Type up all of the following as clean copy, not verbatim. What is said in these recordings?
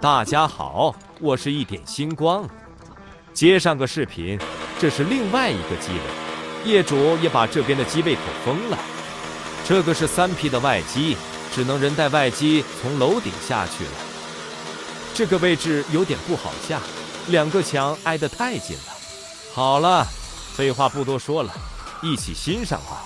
大家好，我是一点星光。接上个视频，这是另外一个机位，业主也把这边的机位口封了。这个是3P 的外机，只能人带外机从楼顶下去了。这个位置有点不好下，2个墙挨得太近了。好了，废话不多说了，一起欣赏吧。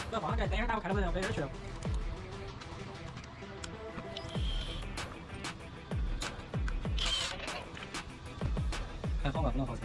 这房这灯儿打不开了，我这去了。开好了，不能好开。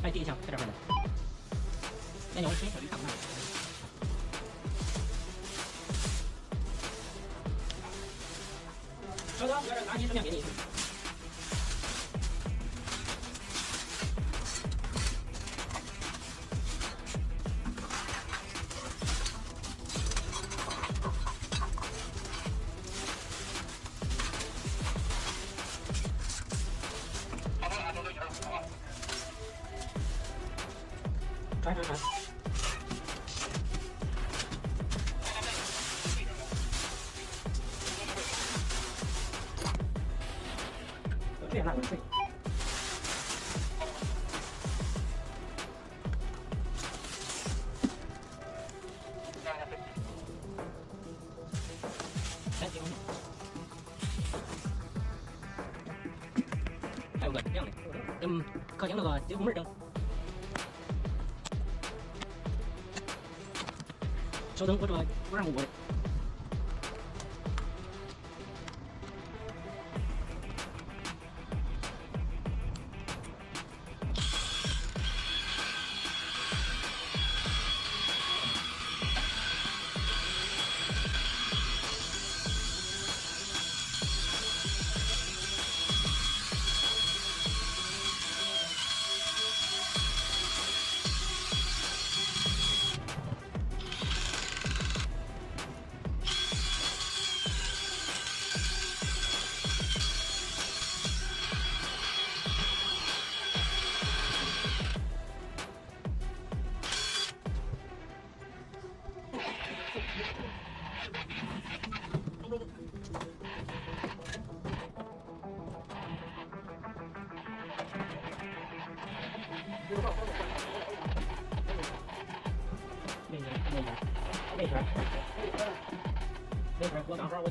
哎，第一枪，快点回来！那牛，你手里看不看？稍等，这拿你怎么样给你？传。这也那个睡。还有个这样的，客厅那个进屋门灯。稍等，我这不让我。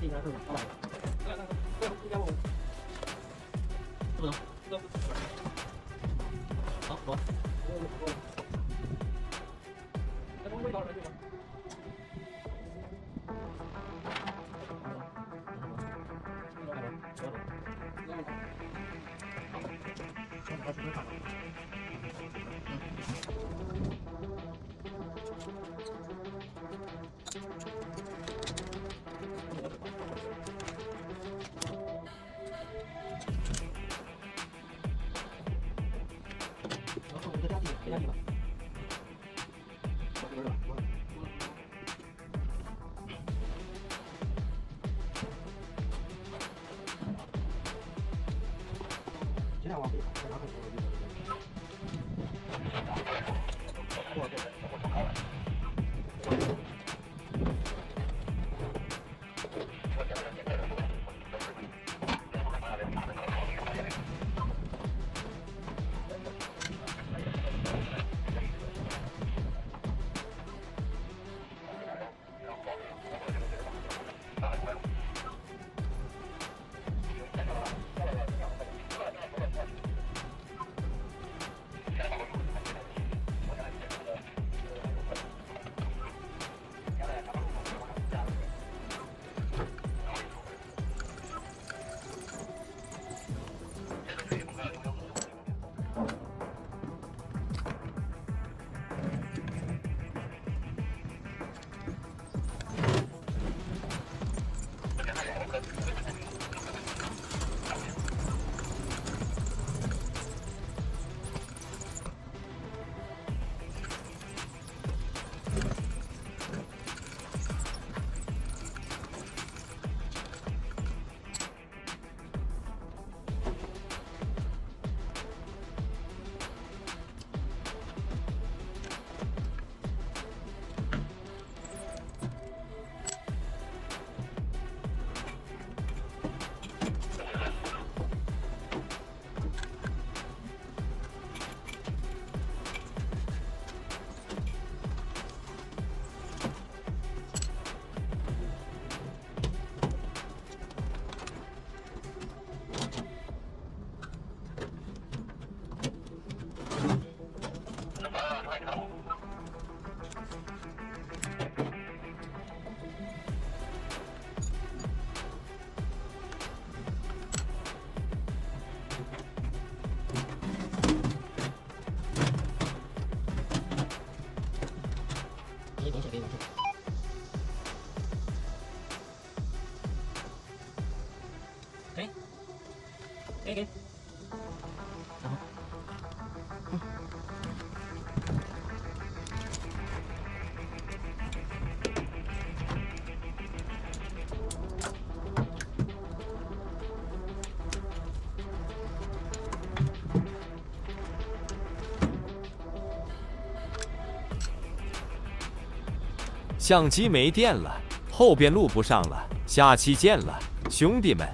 这边是老板。不能。好，走。给，然后，相机没电了，后边录不上了，下期见了，兄弟们。